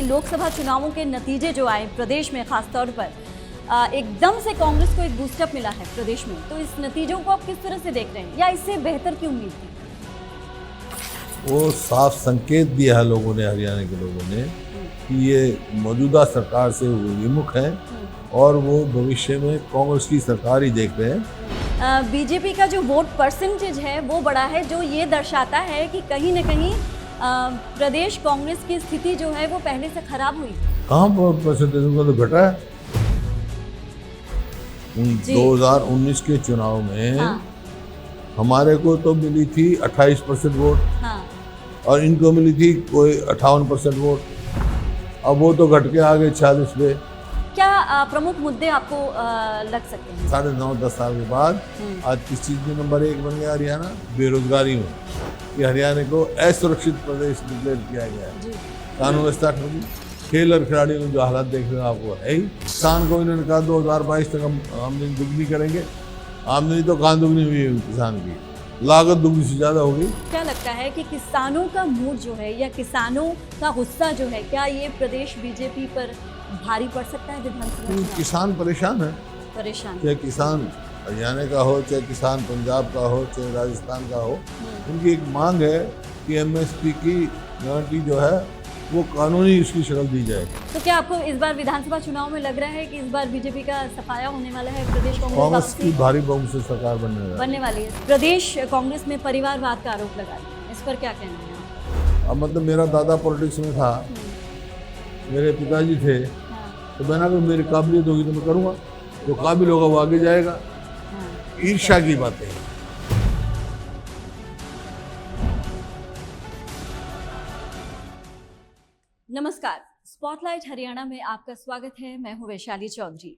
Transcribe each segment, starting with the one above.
लोकसभा चुनावों के नतीजे जो आए प्रदेश में खासतौर पर एकदम से कांग्रेस को एक बूस्टअप मिला है प्रदेश में, तो इस नतीजों को आप किस तरह से देख रहे हैं या इससे बेहतर की उम्मीद थी? वो साफ संकेत दिया है लोगों ने, हरियाणा के लोगों ने, कि ये मौजूदा सरकार से वो विमुख है और वो भविष्य में कांग्रेस की सरकार ही देख रहे हैं। बीजेपी का जो वोट परसेंटेज है वो बड़ा है, जो ये दर्शाता है कि कहीं न कहीं प्रदेश कांग्रेस की स्थिति जो है वो पहले से खराब हुई। कहाँ परसेंटेज उनका तो घटा है। 2019 के चुनाव में हमारे को तो मिली थी 28% वोट और इनको मिली थी कोई 58% वोट। अब वो तो घट के आ गए 46 पे। क्या प्रमुख मुद्दे आपको लग सकते हैं? 9.5-10 साल के बाद आज किस चीज में नंबर 1 बन गया हरियाणा? बेरोजगारी में। कि हरियाणा को असुरक्षित प्रदेश डिक्लेयर किया गया है। कानून व्यवस्था ठगी, खेल और खिलाड़ियों में जो हालात देख रहे हैं आपको है ही। किसान को इन्होंने कहा 2022 तक हम आमदनी दुगनी करेंगे। आमदनी तो कहाँ दुगनी हुई है किसान की, लागत दुगनी से ज्यादा होगी। क्या लगता है कि किसानों का मूड जो है या किसानों का गुस्सा जो है, क्या ये प्रदेश बीजेपी पर भारी पड़ सकता है विधानसभा चुनाव? किसान परेशान है, चाहे किसान हरियाणा का हो, चाहे किसान पंजाब का हो, चाहे राजस्थान का हो। उनकी एक मांग है कि एमएसपी की गारंटी जो है वो कानूनी उसकी शक्ल दी जाए। तो क्या आपको इस बार विधानसभा चुनाव में लग रहा है कि इस बार बीजेपी का सफाया होने वाला है? प्रदेश कांग्रेस की भारी बहुमत से सरकार बनने वाली है। प्रदेश कांग्रेस में परिवारवाद का आरोप लगा दिया, इस पर क्या कहना है? अब मतलब मेरा दादा पॉलिटिक्स में था, मेरे पिताजी थे, तो मैंने अगर मेरी काबिलियत होगी तो मैं करूँगा, जो काबिल होगा वो आगे जाएगा। ईर्ष्या की बातें हैं। नमस्कार, स्पॉटलाइट हरियाणा में आपका स्वागत है। मैं हूं वैशाली चौधरी।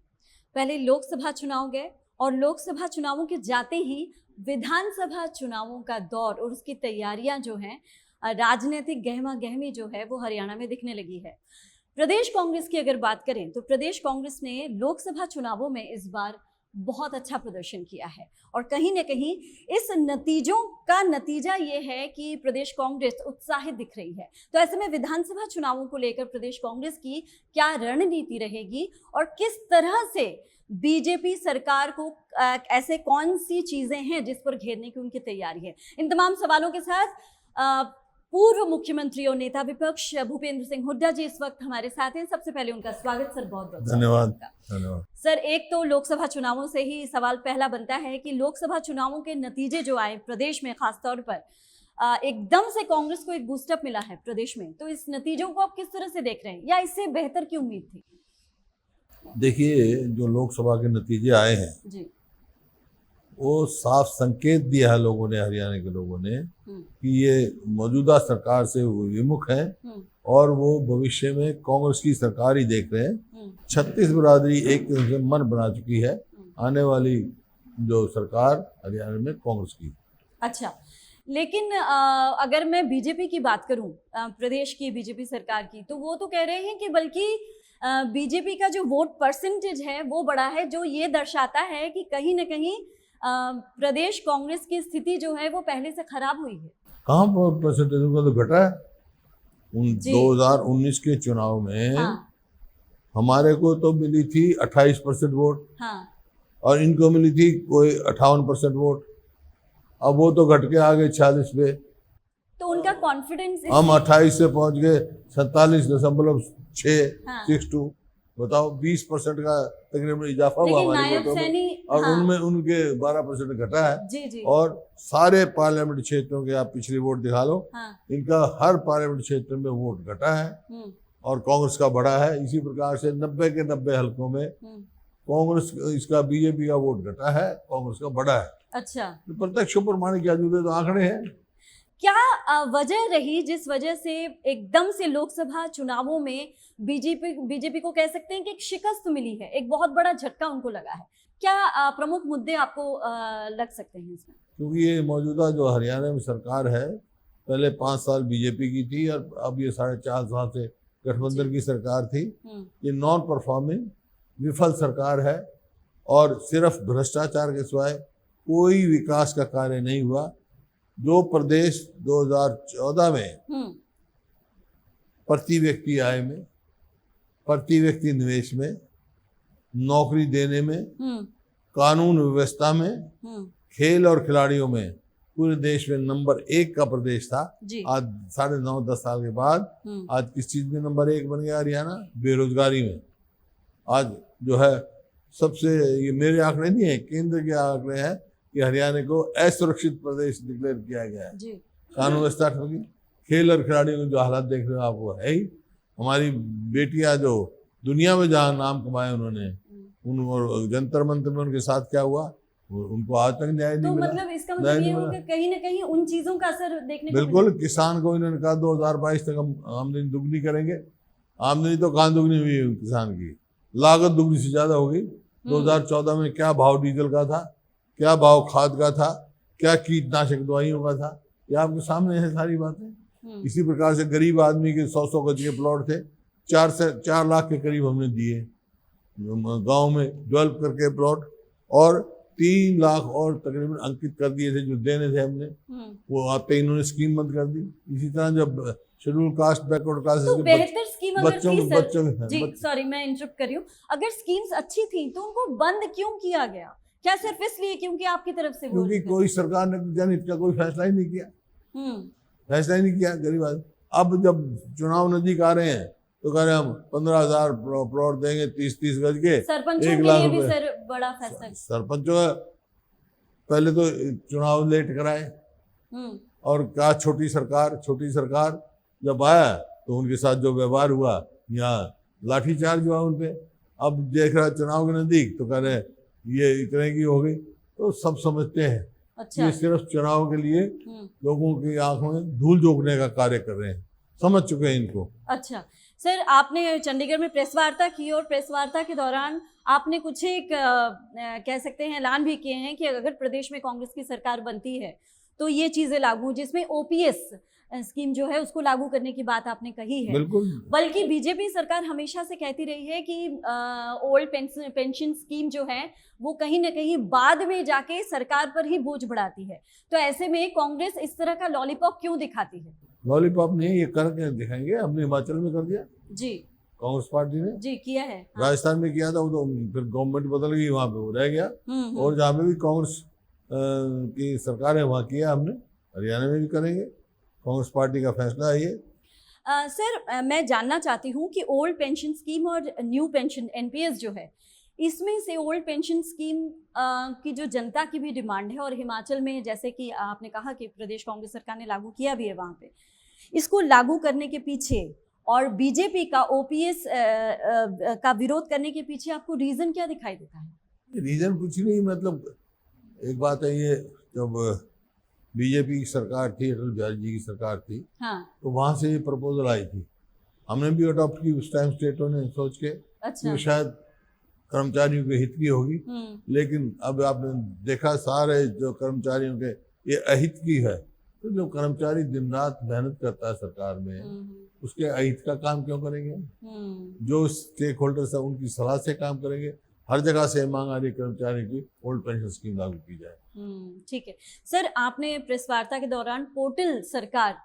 पहले लोकसभा चुनाव गए और लोकसभा चुनावों के जाते ही विधानसभा चुनावों का दौर और उसकी तैयारियां जो हैं, राजनीतिक गहमा गहमी जो है वो हरियाणा में दिखने लगी है। प्रदेश कांग्रेस की अगर बात करें तो प्रदेश कांग्रेस ने लोकसभा चुनावों में इस बार बहुत अच्छा प्रदर्शन किया है और कहीं न कहीं इस नतीजों का नतीजा ये है कि प्रदेश कांग्रेस उत्साहित दिख रही है। तो ऐसे में विधानसभा चुनावों को लेकर प्रदेश कांग्रेस की क्या रणनीति रहेगी और किस तरह से बीजेपी सरकार को ऐसे कौन सी चीजें हैं जिस पर घेरने की उनकी तैयारी है? इन तमाम सवालों के साथ पूर्व मुख्यमंत्री और नेता विपक्ष भूपेंद्र सिंह हुड्डा जी इस वक्त हमारे साथ हैं। सबसे पहले उनका स्वागत सर, बहुत बहुत धन्यवाद। सर, एक तो लोकसभा चुनावों से ही सवाल पहला बनता है कि लोकसभा चुनावों के नतीजे जो आए प्रदेश में खासतौर पर एकदम से कांग्रेस को एक बूस्टअप मिला है प्रदेश में, तो इस नतीजों को आप किस तरह से देख रहे हैं या इससे बेहतर की उम्मीद थी? देखिए, जो लोकसभा के नतीजे आए हैं जी, वो साफ संकेत दिया है लोगों ने, हरियाणा के लोगों ने, कि ये मौजूदा सरकार से वो विमुख है और वो भविष्य में कांग्रेस की सरकार ही देख रहे हैं। 36 बिरादरी एक मन बना चुकी है आने वाली जो सरकार हरियाणा में कांग्रेस की। अच्छा, लेकिन अगर मैं बीजेपी की बात करूं, प्रदेश की बीजेपी सरकार की, तो वो तो कह रहे हैं कि बल्कि बीजेपी का जो वोट परसेंटेज है वो बड़ा है, जो ये दर्शाता है कि कहीं न कहीं प्रदेश कांग्रेस की स्थिति जो है वो पहले से खराब हुई है। कहाँ परसेंटेज उनका तो घटा है। 2019 के चुनाव में हमारे को तो मिली थी 28% वोट और इनको मिली थी कोई 58% वोट। अब वो तो घट के आ गए 46 पे। तो उनका कॉन्फिडेंस, हम 28 से पहुंच गए 47.662। बताओ, 20% का तकरीबन इजाफा हुआ हमारे वोटों में और उनमें उनके 12% घटा है। जी। और सारे पार्लियामेंट क्षेत्रों के आप पिछली वोट दिखा लो, इनका हर पार्लियामेंट क्षेत्र में वोट घटा है और कांग्रेस का बढ़ा है। इसी प्रकार से 90 के 90 हलकों में कांग्रेस इसका बीजेपी का वोट घटा है, कांग्रेस का बढ़ा है। अच्छा, तो प्रत्यक्ष प्रमाणिक क्या जुड़े तो आंकड़े हैं। क्या वजह रही जिस वजह से एकदम से लोकसभा चुनावों में बीजेपी को कह सकते हैं कि एक शिकस्त मिली है, एक बहुत बड़ा झटका उनको लगा है? क्या प्रमुख मुद्दे आपको लग सकते हैं इसमें? क्योंकि ये मौजूदा जो हरियाणा में सरकार है, पहले 5 साल बीजेपी की थी और अब ये 4.5 साल से गठबंधन की सरकार थी। ये नॉन परफॉर्मिंग विफल सरकार है और सिर्फ भ्रष्टाचार के सिवाय कोई विकास का कार्य नहीं हुआ। जो प्रदेश 2014 में प्रति व्यक्ति आय में प्रति व्यक्ति निवेश में, नौकरी देने में, हम्म कानून व्यवस्था में, हम्म खेल और खिलाड़ियों में पूरे देश में नंबर 1 का प्रदेश था। जी आज 9.5-10 साल के बाद आज किस चीज में नंबर 1 बन गया हरियाणा? बेरोजगारी में। आज जो है सबसे, ये मेरे आंकड़े नहीं है, केंद्र के आंकड़े हैं कि हरियाणा को असुरक्षित प्रदेश डिक्लेयर किया गया है। जी कानून व्यवस्था ठगी, खेल और खिलाड़ियों के जो हालात देख रहे हो आप वो है ही। हमारी बेटियां जो दुनिया में जहाँ नाम कमाए उन्होंने, उन और जंतर मंतर में उनके साथ क्या हुआ, उनको आज तक न्याय तो नहीं मिला। मतलब इसका न्याय मतलब नहीं ये हो मिला। कि कहीं ना कहीं उन चीजों का असर देखने को बिल्कुल, किसान को इन्होंने कहा 2022 तक हम आमदनी दुगनी करेंगे। आमदनी तो कहाँ दुगनी हुई है किसान की, लागत दुगनी से ज्यादा हो गई। 2014 में क्या भाव डीजल का था, क्या भाव खाद का था, क्या कीटनाशक दवाइयों का था, ये आपके सामने है सारी बातें। इसी प्रकार से गरीब आदमी के 100-100 गज के प्लॉट थे, 4 लाख के करीब हमने दिए गांव में डेवलप करके प्लॉट, और 3 लाख और तकरीबन अंकित कर दिए थे जो देने थे हमने, वो आते ही इन्होंने स्कीम बंद कर दी। इसी तरह जब शेड्यूल कास्ट, बैकवर्ड कास्ट तो बेहतर स्कीम अगर बच्चों थी सर, जी बच्चों सॉरी मैं इंटरप्ट कर रही हूँ, अगर स्कीम्स अच्छी थी तो उनको बंद क्यों किया गया? क्या सिर्फ इसलिए क्योंकि आपकी तरफ से वो क्योंकि कोई सरकार ने जनहित का कोई फैसला ही नहीं किया, फैसला ही नहीं किया। गरीब आदमी अब जब चुनाव नजदीक आ रहे हैं तो कह रहे हम 15,000 प्लॉट देंगे 30-30 गज के, सरपंचों 1 के लाख लिए भी रुपए। सर बड़ा फैसला है। सरपंचों पहले तो चुनाव लेट कराए, और क्या छोटी सरकार जब आया तो उनके साथ जो व्यवहार हुआ, यहाँ लाठीचार्ज हुआ उन पे। अब देख रहा चुनाव के नजदीक तो कह रहे ये इतने की हो गई। तो सब समझते हैं अच्छा ये सिर्फ चुनाव के लिए लोगों की आंखों में धूल झोंकने का कार्य कर रहे हैं, समझ चुके हैं इनको। अच्छा सर, आपने चंडीगढ़ में प्रेस वार्ता की और प्रेस वार्ता के दौरान आपने कुछ एक कह सकते हैं ऐलान भी किए हैं कि अगर प्रदेश में कांग्रेस की सरकार बनती है तो ये चीजें लागू, जिसमें ओपीएस स्कीम जो है उसको लागू करने की बात आपने कही है। बिल्कुल। बल्कि बीजेपी सरकार हमेशा से कहती रही है कि ओल्ड पेंशन स्कीम जो है वो कहीं ना कहीं बाद में जाके सरकार पर ही बोझ बढ़ाती है। तो ऐसे में कांग्रेस इस तरह का लॉलीपॉप क्यों दिखाती है? लॉलीपॉप नहीं, ये करके दिखाएंगे। हमने हिमाचल में कर दिया जी, कांग्रेस पार्टी ने जी किया है। राजस्थान में किया था, वो तो फिर गवर्नमेंट बदल गई, वहाँ पे वो रह गया। और जहाँ पे भी कांग्रेस की सरकार है वहाँ किया हमने, हरियाणा में भी करेंगे। कांग्रेस पार्टी का फैसला है ये। सर मैं जानना चाहती हूँ कि ओल्ड पेंशन स्कीम और न्यू पेंशन एनपीएस जो है, इसमें से ओल्ड पेंशन स्कीम की जो जनता की भी डिमांड है, और हिमाचल में जैसे कि आपने कहा कि प्रदेश कांग्रेस सरकार ने लागू किया भी है वहाँ पे, इसको लागू करने के पीछे और बीजेपी का ओपीएस का विरोध करने के पीछे आपको रीजन क्या दिखाई देता है? रीजन कुछ नहीं, मतलब एक बात है, ये जब बीजेपी की सरकार थी, अटल बिहारी जी की सरकार थी, हाँ, तो वहाँ से ये प्रपोजल आई थी, हमने भी अडॉप्ट की उस टाइम स्टेटों ने सोच के। अच्छा, कि शायद कर्मचारियों के हित की होगी, लेकिन अब आपने देखा सारे जो कर्मचारियों के ये अहित की है। तो जो कर्मचारी दिन रात मेहनत करता है सरकार में, उसके अहित का काम क्यों करेंगे? जो स्टेक होल्डर्स है उनकी सलाह से काम करेंगे। हर जगह से मांग आ रही कर्मचारी की ओल्ड पेंशन स्कीम लागू की जाए। ठीक है सर, आपने प्रेस वार्ता के दौरान पोर्टल सरकार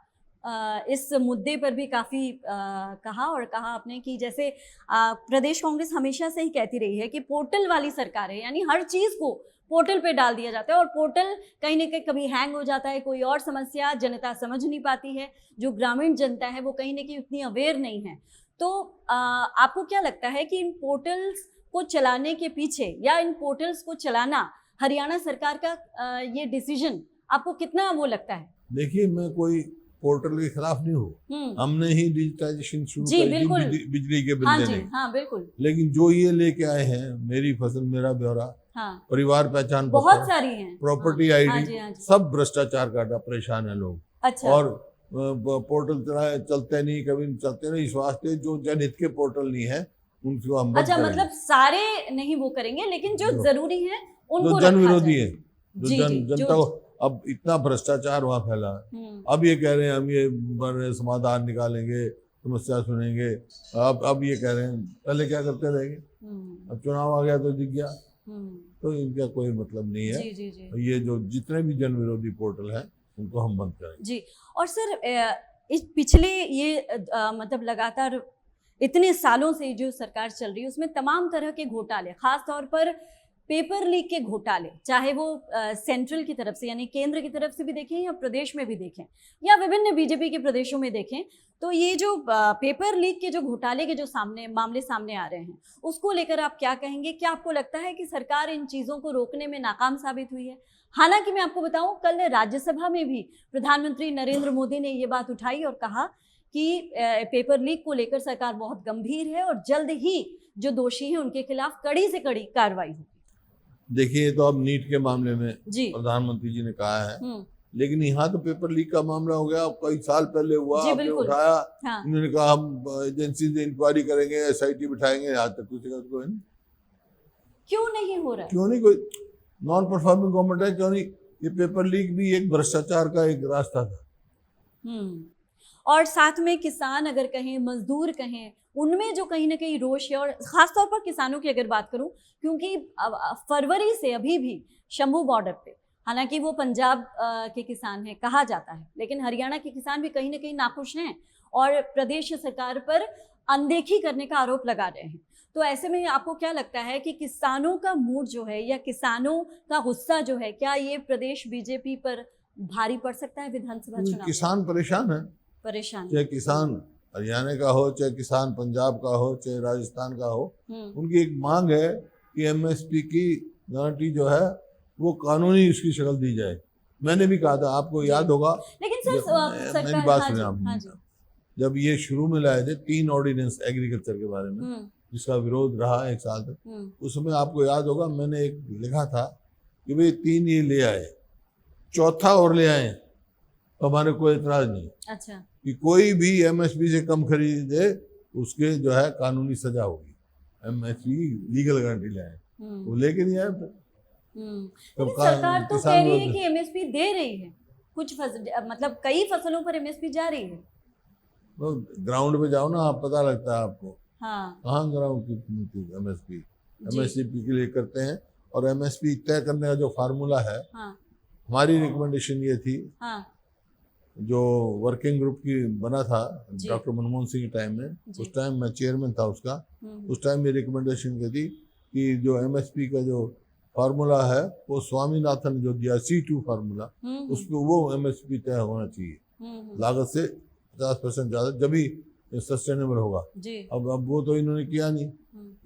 इस मुद्दे पर भी काफ़ी कहा, और कहा आपने कि जैसे प्रदेश कांग्रेस हमेशा से ही कहती रही है कि पोर्टल वाली सरकार है, यानी हर चीज़ को पोर्टल पे डाल दिया जाता है, और पोर्टल कहीं ना कहीं कभी हैंग हो जाता है, कोई और समस्या जनता समझ नहीं पाती है, जो ग्रामीण जनता है वो कहीं ना कहीं उतनी अवेयर नहीं है। तो आपको क्या लगता है कि इन पोर्टल्स को चलाने के पीछे, या इन पोर्टल्स को चलाना हरियाणा सरकार का ये डिसीजन आपको कितना वो लगता है? देखिए, मैं कोई पोर्टल के खिलाफ नहीं हूँ, हमने ही डिजिटाइजेशन शुरू कर दी बिजली के बिल देने। हाँ बिल्कुल। लेकिन जो ये लेके आए हैं, मेरी फसल मेरा ब्यौरा, हाँ, परिवार पहचान पत्र, बहुत सारी हैं, प्रॉपर्टी आईडी, सब भ्रष्टाचार का परेशान है लोग। अच्छा। और पोर्टल चलते नहीं, कभी चलते नहीं, इस वास्ते जो जनहित के पोर्टल नहीं है उनको हम अच्छा, मतलब सारे नहीं वो करेंगे, लेकिन जो जरूरी है उनको, जो जन विरोधी है, जो जनता को, अब इतना भ्रष्टाचार वहाँ फैला, अब ये कह रहे हैं हम ये समाधान निकालेंगे, समस्या सुनेंगे। अब ये कह रहे हैं, पहले क्या करते रहेंगे, अब चुनाव आ गया तो दिख गया, तो इनका कोई मतलब नहीं है। जी। ये जो जितने भी जन विरोधी पोर्टल हैं उनको हम बंद करेंगे। जी। और सर इस पिछले ये मतलब लगातार इतने सालों से जो सरकार चल रही है उसमें तमाम तरह के घोटाले, खास तौर पर पेपर लीक के घोटाले, चाहे वो सेंट्रल की तरफ से यानी केंद्र की तरफ से भी देखें या प्रदेश में भी देखें या विभिन्न बीजेपी के प्रदेशों में देखें, तो ये जो पेपर लीक के जो घोटाले के जो मामले सामने आ रहे हैं उसको लेकर आप क्या कहेंगे? क्या आपको लगता है कि सरकार इन चीज़ों को रोकने में नाकाम साबित हुई है? हालांकि मैं आपको बताऊं, कल राज्यसभा में भी प्रधानमंत्री नरेंद्र मोदी ने ये बात उठाई और कहा कि पेपर लीक को लेकर सरकार बहुत गंभीर है और जल्द ही जो दोषी हैं उनके खिलाफ कड़ी से कड़ी कार्रवाई होगी। देखिए, तो अब नीट के मामले में जी प्रधानमंत्री जी ने कहा है, लेकिन यहाँ तो पेपर लीक का मामला हो गया, कई साल पहले हुआ, जी, आपने बिल्कुल। उठाया, हाँ। इन्होंने कहा हम एजेंसी से इंक्वायरी करेंगे, SIT बिठाएंगे, आज तक कुछ कोई नहीं। क्यों नहीं हो रहा है? क्यों नहीं? कोई नॉन परफॉर्मिंग गवर्नमेंट है, क्यों नहीं? ये पेपर लीक भी एक भ्रष्टाचार का एक रास्ता था। और साथ में किसान अगर कहें, मजदूर कहें, उनमें जो कहीं ना कहीं रोष है, और खासतौर पर किसानों की अगर बात करूं, क्योंकि फरवरी से अभी भी शंभू बॉर्डर पे, हालांकि वो पंजाब के किसान हैं कहा जाता है, लेकिन हरियाणा के किसान भी कहीं ना कहीं नाखुश हैं और प्रदेश सरकार पर अनदेखी करने का आरोप लगा रहे हैं। तो ऐसे में आपको क्या लगता है कि किसानों का मूड जो है या किसानों का गुस्सा जो है, क्या ये प्रदेश बीजेपी पर भारी पड़ सकता है विधानसभा चुनाव? किसान परेशान है, परेशान, चाहे किसान हरियाणा का हो, चाहे किसान पंजाब का हो, चाहे राजस्थान का हो, उनकी एक मांग है कि MSP की गारंटी जो है वो कानूनी उसकी शक्ल दी जाए। मैंने भी कहा था, आपको याद होगा, लेकिन सर सरकार, मेरी बात सुनिए हाँ आप, जी, जब ये शुरू में लाए थे 3 ऑर्डिनेंस एग्रीकल्चर के बारे में, जिसका विरोध रहा 1 साल तक, उसमें आपको याद होगा मैंने एक लिखा था कि भाई 3 ये ले आए, चौथा और ले आए तो हमारे कोई एतराज नहीं। अच्छा, कि कोई भी MSP से कम खरीदे उसके जो है कानूनी सजा होगी। MSP लीगल गारंटी ले आए, वो लेके नहीं आए। लेकिन सरकार तो कह रही है कि MSP दे रही है, कुछ मतलब कई फसलों पर MSP जा रही है। तो ग्राउंड पे जाओ ना, आप पता लगता है आपको। हाँ, कहाँ ग्राउंड की MSP के लिए करते हैं। और MSP तय करने का जो फार्मूला है, हाँ, हमारी रिकमेंडेशन ये थी, हाँ, जो वर्किंग ग्रुप की बना था डॉक्टर मनमोहन सिंह के टाइम में, उस टाइम मैं चेयरमैन था उसका, उस टाइम मेरी रिकमेंडेशन की थी कि जो MSP का जो फार्मूला है वो स्वामीनाथन जो दिया C2 फार्मूला, उसको वो MSP तय होना चाहिए, लागत से 50% ज़्यादा, जब ही सस्टेनेबल होगा। अब वो तो इन्होंने किया नहीं,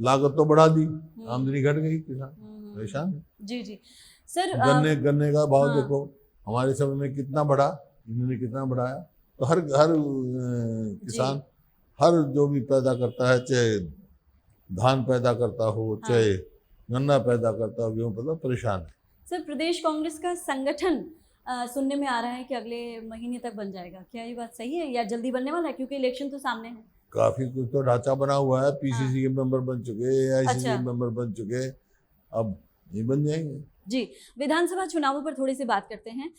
लागत तो बढ़ा दी, आमदनी घट गई, किसान परेशान है। जी जी सर, गन्ने का भाव देखो हमारे समय में कितना बढ़ा, इन्होंने कितना बढ़ाया। तो हर किसान हर जो भी पैदा करता है, चाहे धान पैदा करता हो, चाहे गन्ना पैदा करता हो, गेहूँ पैदा, परेशान है। सर, प्रदेश कांग्रेस का संगठन सुनने में आ रहा है कि अगले महीने तक बन जाएगा, क्या ये बात सही है या जल्दी बनने वाला है, क्योंकि इलेक्शन तो सामने है? काफी कुछ तो ढांचा बना हुआ है, PCC के मेंबर बन चुके, AIC के मेंबर बन चुके, अब ये बन जाएंगे। जी, विधानसभा चुनावों पर थोड़ी सी बात करते हैं।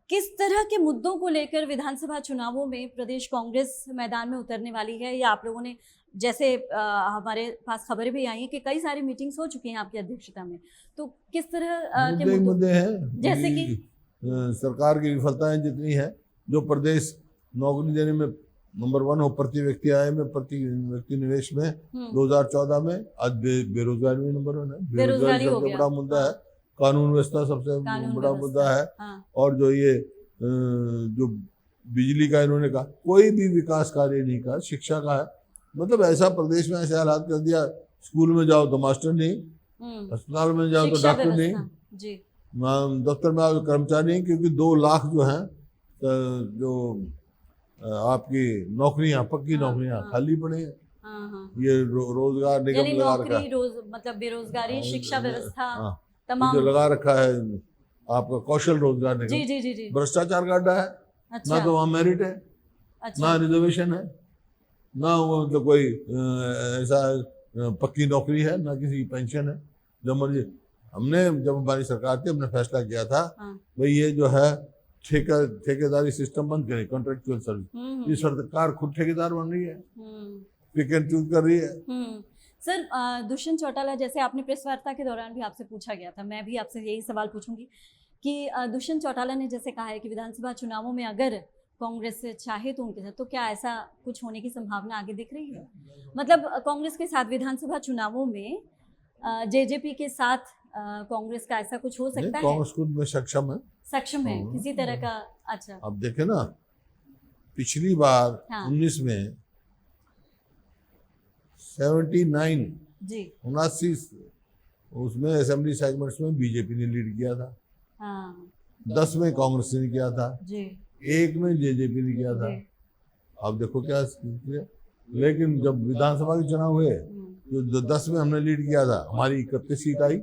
किस तरह के मुद्दों को लेकर विधानसभा चुनावों में प्रदेश कांग्रेस मैदान में उतरने वाली है, या आप लोगों ने, जैसे हमारे पास खबरें भी आई हैं कि कई सारी मीटिंग्स हो चुकी हैं आपकी अध्यक्षता में, तो किस तरह के मुद्दे हैं? जैसे कि सरकार की विफलताएं जितनी है, जो प्रदेश नौकरी देने में नंबर 1 हो, प्रति व्यक्ति आय में, प्रति व्यक्ति निवेश में 2014 में, आज बेरोजगारी में नंबर 1 है। बेरोजगारी सबसे बड़ा मुद्दा है, कानून व्यवस्था सबसे बड़ा मुद्दा है। और जो ये जो बिजली का इन्होंने कहा, कोई भी विकास कार्य नहीं कहा, शिक्षा का है, मतलब ऐसा प्रदेश में ऐसे हालात कर दिया, स्कूल में जाओ तो मास्टर नहीं, अस्पताल में जाओ तो डॉक्टर नहीं, दफ्तर में आओ कर्मचारी नहीं, क्योंकि 2 लाख जो हैं जो आपकी नौकरियां, पक्की नौकरियां खाली पड़ी हैं। ये रोजगार निगम लगा रखा है, मतलब बेरोजगारी, शिक्षा व्यवस्था तमाम जो लगा रखा है, आपका कौशल रोजगार निगम, जी। भ्रष्टाचार का अड्डा है। ना तो वहाँ मेरिट है, ना रिजर्वेशन है, ना वो मतलब कोई ऐसा पक्की नौकरी है, ना किसी की पेंशन है। जब मर्जी, हमने जब हमारी सरकार थी, हमने फैसला किया था भाई ये जो है ठेकेदारी सिस्टम बंद करें, कॉन्ट्रेक्चुअल सर्विस। ये सरकार खुद ठेकेदार बन रही है, पिक एंड चूज कर रही है। सर, दुष्यंत चौटाला, जैसे आपने प्रेस वार्ता के दौरान भी आपसे पूछा गया था, मैं भी आपसे यही सवाल पूछूंगी कि दुष्यंत चौटाला ने जैसे कहा है कि विधानसभा चुनावों में अगर कांग्रेस से चाहे तो उनके साथ, तो क्या ऐसा कुछ होने की संभावना आगे दिख रही है? मतलब कांग्रेस के साथ विधानसभा चुनावों में जेजेपी के साथ कांग्रेस का ऐसा कुछ हो नहीं, सकता है? कांग्रेस खुद में सक्षम है। सक्षम है हाँ। किसी तरह का? अच्छा। अब देखे ना, पिछली बार हाँ। 19 में 79 जी 79 उसमें असेंबली सेगमेंट्स में बीजेपी ने लीड किया था, हाँ 10 में कांग्रेस ने किया था, जी 1 में जेजेपी ने किया था। जी। अब देखो क्या स्थिति है। लेकिन जब विधानसभा के चुनाव हुए, जो 10 में हमने लीड किया था, हमारी 31 सीट आई,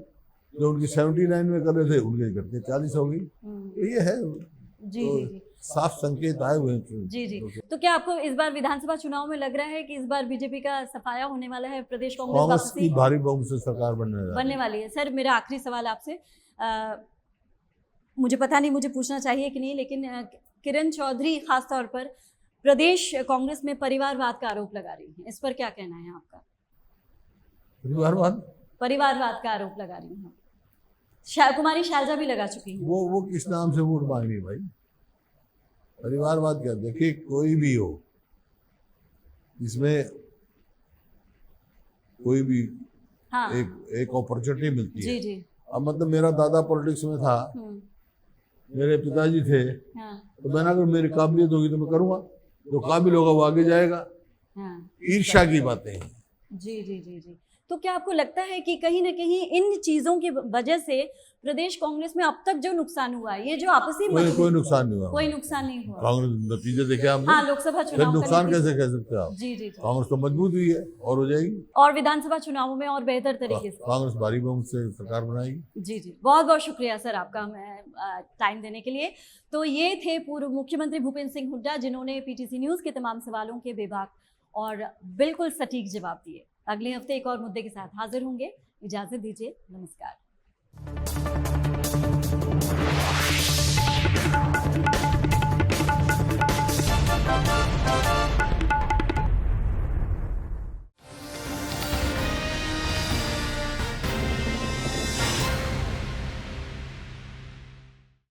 जो उनकी 79 में कर रहे थे उनके करके 40 हो गई। ये है, जी तो जी जी साफ संकेत आए हुए हैं। जी जी। तो क्या आपको इस बार विधानसभा चुनाव में लग रहा है कि इस बार बीजेपी का सफाया होने वाला है, प्रदेश कांग्रेस कांग्रेस की वापसी भारी बहुमत से सरकार बनने वाली है? सर मेरा आखिरी सवाल आपसे, मुझे पता नहीं मुझे पूछना चाहिए कि नहीं, लेकिन किरण चौधरी खास तौर पर प्रदेश कांग्रेस में परिवारवाद का आरोप लगा रही हैं, इस पर क्या कहना है आपका? परिवारवाद का आरोप लगा रही हैं। कुमारी शैलजा भी लगा चुकी हैं। वो किस नाम से वोट मांगनी भाई? परिवारवाद क्या? देखिए, कोई भी हो, इसमें कोई भी हाँ एक अपॉर्चुनिटी मिलती जी है। जी। अब मतलब मेरा दादा पॉलिटिक्स में था, मेरे पिताजी थे, हाँ तो मैंने अगर मेरी काबिलियत होगी तो मैं करूँगा, जो काबिल होगा वो आगे जाएगा। हाँ ईर्ष्या की बातें हैं। जी जी जी जी। तो क्या आपको लगता है कि कहीं ना कहीं इन चीजों की वजह से प्रदेश कांग्रेस में अब तक जो नुकसान हुआ है, ये जो आपसी कोई नुकसान नहीं हुआ। कोई नुकसान नहीं हुआ? कांग्रेस नतीजे देखे आपने? हाँ लोकसभा फिर चुनाव नुकसान कैसे कह सकते हैं आप? जी जी जी। कांग्रेस तो मजबूत हुई है और हो जाएगी, और विधानसभा चुनावों में और बेहतर तरीके से कांग्रेस भारी बहुमत से सरकार बनाएगी। जी जी। बहुत बहुत शुक्रिया सर आपका हमें टाइम देने के लिए। तो ये थे पूर्व मुख्यमंत्री भूपेंद्र सिंह हुड्डा, जिन्होंने पीटीसी न्यूज़ के तमाम सवालों के बेबाक और बिल्कुल सटीक जवाब दिए। अगले हफ्ते एक और मुद्दे के साथ हाजिर होंगे। इजाजत दीजिए, नमस्कार।